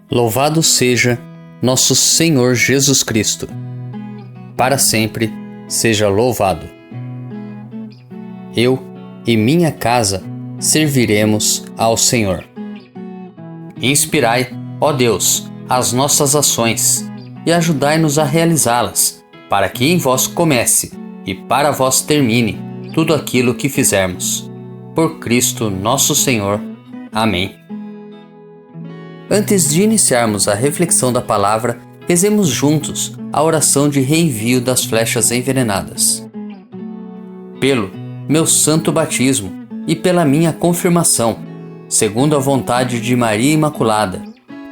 Louvado seja nosso Senhor Jesus Cristo. Para sempre seja louvado. Eu e minha casa serviremos ao Senhor. Inspirai, ó Deus, as nossas ações e ajudai-nos a realizá-las, para que em vós comece e para vós termine tudo aquilo que fizermos. Por Cristo nosso Senhor. Amém. Antes de iniciarmos a reflexão da palavra, rezemos juntos a oração de reenvio das flechas envenenadas. Pelo meu santo batismo e pela minha confirmação, segundo a vontade de Maria Imaculada,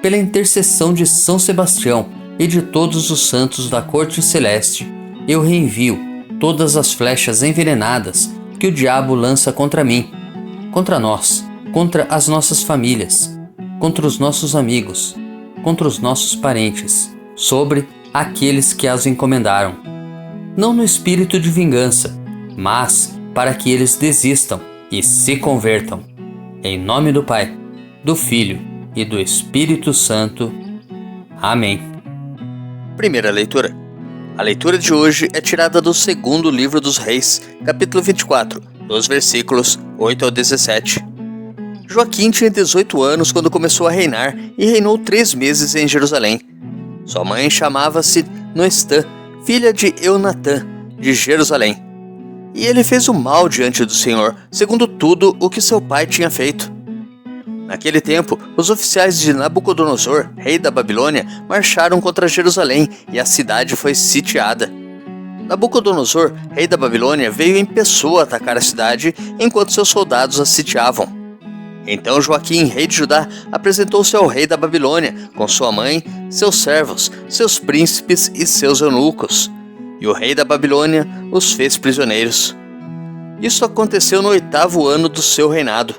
pela intercessão de São Sebastião e de todos os santos da corte celeste, eu reenvio todas as flechas envenenadas que o diabo lança contra mim, contra nós, contra as nossas famílias, contra os nossos amigos, contra os nossos parentes, sobre aqueles que as encomendaram. Não no espírito de vingança, mas para que eles desistam e se convertam. Em nome do Pai, do Filho e do Espírito Santo. Amém. Primeira leitura. A leitura de hoje é tirada do segundo livro dos Reis, capítulo 24, dos versículos 8 ao 17. Joaquim tinha 18 anos quando começou a reinar e reinou 3 meses em Jerusalém. Sua mãe chamava-se Noestã, filha de Eunatã, de Jerusalém. E ele fez o mal diante do Senhor, segundo tudo o que seu pai tinha feito. Naquele tempo, os oficiais de Nabucodonosor, rei da Babilônia, marcharam contra Jerusalém e a cidade foi sitiada. Nabucodonosor, rei da Babilônia, veio em pessoa atacar a cidade enquanto seus soldados a sitiavam. Então Joaquim, rei de Judá, apresentou-se ao rei da Babilônia, com sua mãe, seus servos, seus príncipes e seus eunucos. E o rei da Babilônia os fez prisioneiros. Isso aconteceu no 8º ano do seu reinado.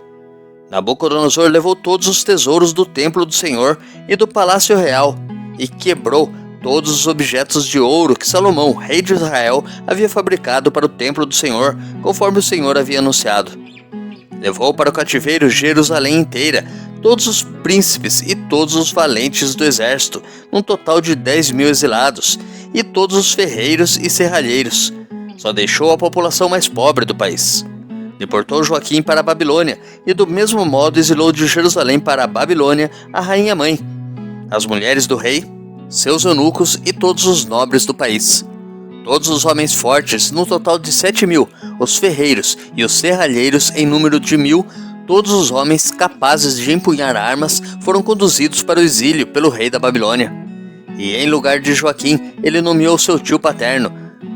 Nabucodonosor levou todos os tesouros do templo do Senhor e do palácio real, e quebrou todos os objetos de ouro que Salomão, rei de Israel, havia fabricado para o templo do Senhor, conforme o Senhor havia anunciado. Levou para o cativeiro Jerusalém inteira, todos os príncipes e todos os valentes do exército, um total de 10.000 exilados, e todos os ferreiros e serralheiros. Só deixou a população mais pobre do país. Deportou Joaquim para a Babilônia, e do mesmo modo exilou de Jerusalém para a Babilônia a rainha-mãe, as mulheres do rei, seus eunucos e todos os nobres do país. Todos os homens fortes, no total de 7.000, os ferreiros e os serralheiros em número de 1.000, todos os homens capazes de empunhar armas foram conduzidos para o exílio pelo rei da Babilônia. E em lugar de Joaquim, ele nomeou seu tio paterno,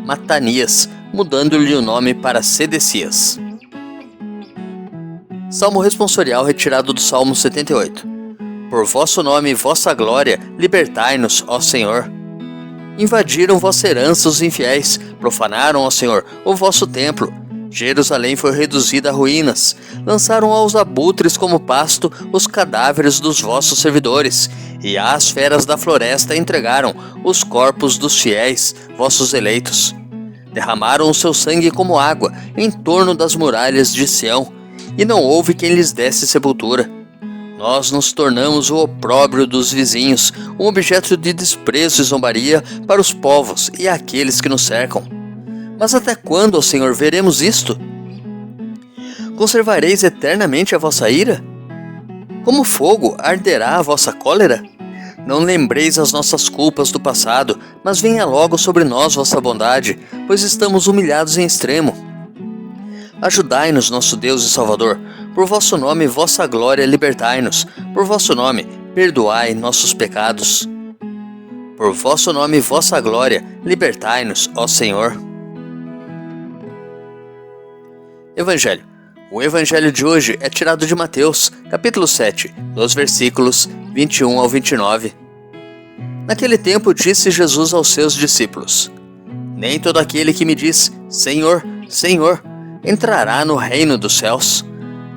Matanias, mudando-lhe o nome para Sedecias. Salmo responsorial retirado do Salmo 78. Por vosso nome e vossa glória, libertai-nos, ó Senhor. Invadiram vossa herança os infiéis, profanaram, ó Senhor, o vosso templo. Jerusalém foi reduzida a ruínas. Lançaram aos abutres como pasto os cadáveres dos vossos servidores, e às feras da floresta entregaram os corpos dos fiéis, vossos eleitos. Derramaram o seu sangue como água em torno das muralhas de Sião, e não houve quem lhes desse sepultura. Nós nos tornamos o opróbrio dos vizinhos, um objeto de desprezo e zombaria para os povos e aqueles que nos cercam. Mas até quando, ó Senhor, veremos isto? Conservareis eternamente a vossa ira? Como fogo arderá a vossa cólera? Não lembreis as nossas culpas do passado, mas venha logo sobre nós vossa bondade, pois estamos humilhados em extremo. Ajudai-nos, nosso Deus e Salvador. Por vosso nome e vossa glória libertai-nos. Por vosso nome, perdoai nossos pecados. Por vosso nome e vossa glória, libertai-nos, ó Senhor. Evangelho. O evangelho de hoje é tirado de Mateus, capítulo 7, dos versículos 21 ao 29. Naquele tempo disse Jesus aos seus discípulos: Nem todo aquele que me diz, Senhor, Senhor, entrará no reino dos céus,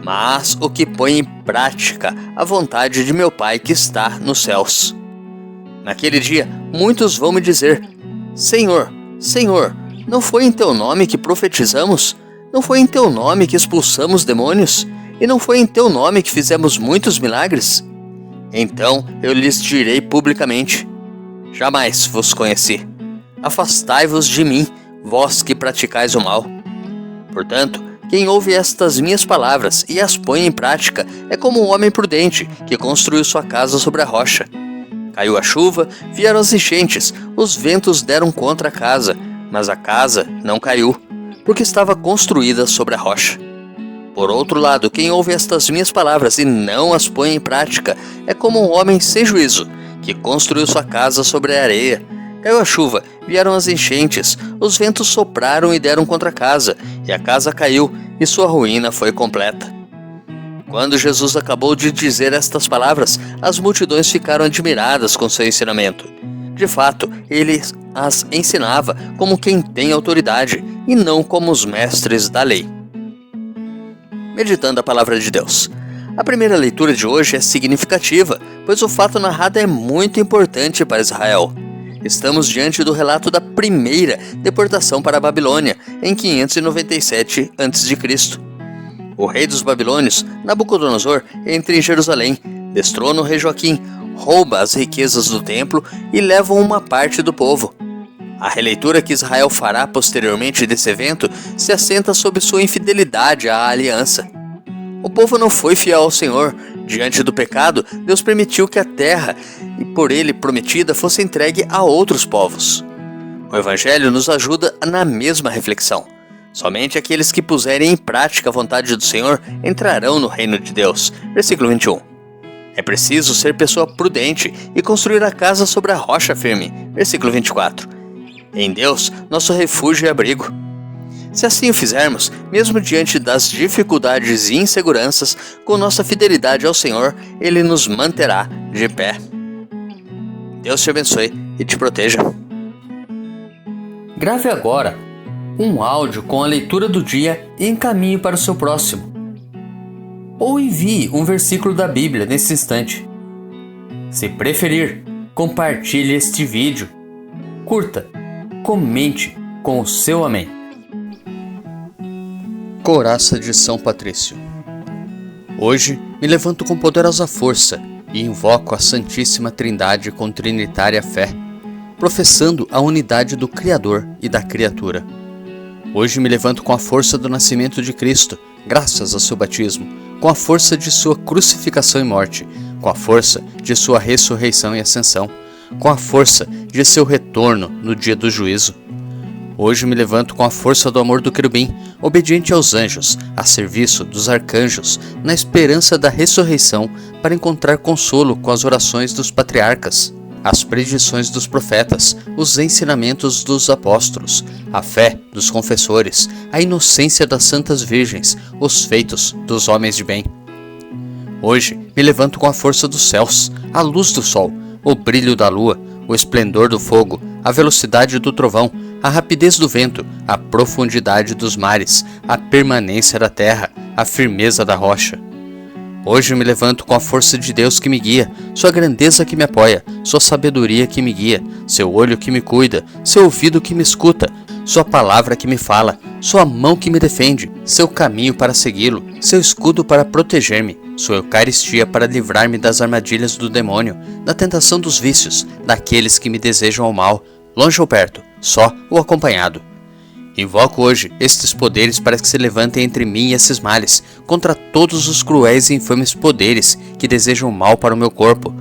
mas o que põe em prática a vontade de meu Pai que está nos céus. Naquele dia, muitos vão me dizer: Senhor, Senhor, não foi em teu nome que profetizamos? Não foi em teu nome que expulsamos demônios? E não foi em teu nome que fizemos muitos milagres? Então eu lhes direi publicamente: jamais vos conheci. Afastai-vos de mim, vós que praticais o mal. Portanto, quem ouve estas minhas palavras e as põe em prática é como um homem prudente que construiu sua casa sobre a rocha. Caiu a chuva, vieram as enchentes, os ventos deram contra a casa, mas a casa não caiu, porque estava construída sobre a rocha. Por outro lado, quem ouve estas minhas palavras e não as põe em prática é como um homem sem juízo, que construiu sua casa sobre a areia. Caiu a chuva, vieram as enchentes, os ventos sopraram e deram contra a casa, e a casa caiu, e sua ruína foi completa. Quando Jesus acabou de dizer estas palavras, as multidões ficaram admiradas com seu ensinamento. De fato, ele as ensinava como quem tem autoridade, e não como os mestres da lei. Meditando a palavra de Deus. A primeira leitura de hoje é significativa, pois o fato narrado é muito importante para Israel. Estamos diante do relato da primeira deportação para a Babilônia, em 597 a.C. O rei dos babilônios, Nabucodonosor, entra em Jerusalém, destrona o rei Joaquim, rouba as riquezas do templo e leva uma parte do povo. A releitura que Israel fará posteriormente desse evento se assenta sobre sua infidelidade à aliança. O povo não foi fiel ao Senhor. Diante do pecado, Deus permitiu que a terra, e por ele prometida, fosse entregue a outros povos. O Evangelho nos ajuda na mesma reflexão. Somente aqueles que puserem em prática a vontade do Senhor entrarão no reino de Deus. Versículo 21. É preciso ser pessoa prudente e construir a casa sobre a rocha firme. Versículo 24. Em Deus, nosso refúgio e abrigo. Se assim o fizermos, mesmo diante das dificuldades e inseguranças, com nossa fidelidade ao Senhor, Ele nos manterá de pé. Deus te abençoe e te proteja. Grave agora um áudio com a leitura do dia e encaminhe para o seu próximo. Ou envie um versículo da Bíblia nesse instante. Se preferir, compartilhe este vídeo. Curta, comente com o seu amém. Coraça de São Patrício. Hoje me levanto com poderosa força e invoco a Santíssima Trindade com trinitária fé, professando a unidade do Criador e da criatura. Hoje me levanto com a força do nascimento de Cristo, graças ao seu batismo, com a força de sua crucificação e morte, com a força de sua ressurreição e ascensão, com a força de seu retorno no dia do juízo. Hoje me levanto com a força do amor do querubim, obediente aos anjos, a serviço dos arcanjos, na esperança da ressurreição, para encontrar consolo com as orações dos patriarcas, as predições dos profetas, os ensinamentos dos apóstolos, a fé dos confessores, a inocência das santas virgens, os feitos dos homens de bem. Hoje me levanto com a força dos céus, a luz do sol, o brilho da lua, o esplendor do fogo, a velocidade do trovão, a rapidez do vento, a profundidade dos mares, a permanência da terra, a firmeza da rocha. Hoje me levanto com a força de Deus que me guia, sua grandeza que me apoia, sua sabedoria que me guia, seu olho que me cuida, seu ouvido que me escuta, sua palavra que me fala, sua mão que me defende, seu caminho para segui-lo, seu escudo para proteger-me, sua Eucaristia para livrar-me das armadilhas do demônio, da tentação dos vícios, daqueles que me desejam o mal, longe ou perto, só ou acompanhado. Invoco hoje estes poderes para que se levantem entre mim e esses males, contra todos os cruéis e infames poderes que desejam mal para o meu corpo,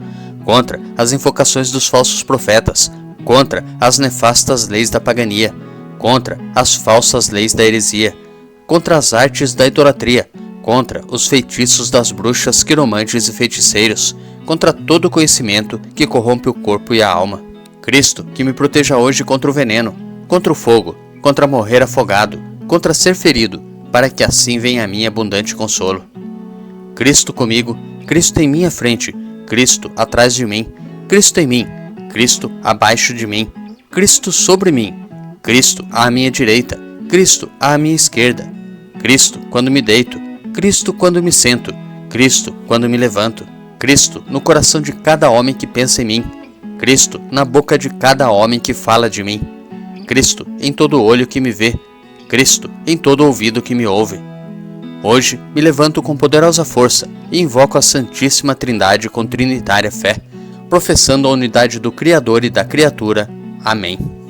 contra as invocações dos falsos profetas, contra as nefastas leis da pagania, contra as falsas leis da heresia, contra as artes da idolatria, contra os feitiços das bruxas, quiromantes e feiticeiros, contra todo conhecimento que corrompe o corpo e a alma. Cristo, que me proteja hoje contra o veneno, contra o fogo, contra morrer afogado, contra ser ferido, para que assim venha a mim abundante consolo. Cristo comigo, Cristo em minha frente, Cristo atrás de mim, Cristo em mim, Cristo abaixo de mim, Cristo sobre mim, Cristo à minha direita, Cristo à minha esquerda, Cristo quando me deito, Cristo quando me sento, Cristo quando me levanto, Cristo no coração de cada homem que pensa em mim, Cristo na boca de cada homem que fala de mim, Cristo em todo olho que me vê, Cristo em todo ouvido que me ouve. Hoje me levanto com poderosa força e invoco a Santíssima Trindade com trinitária fé, professando a unidade do Criador e da criatura. Amém.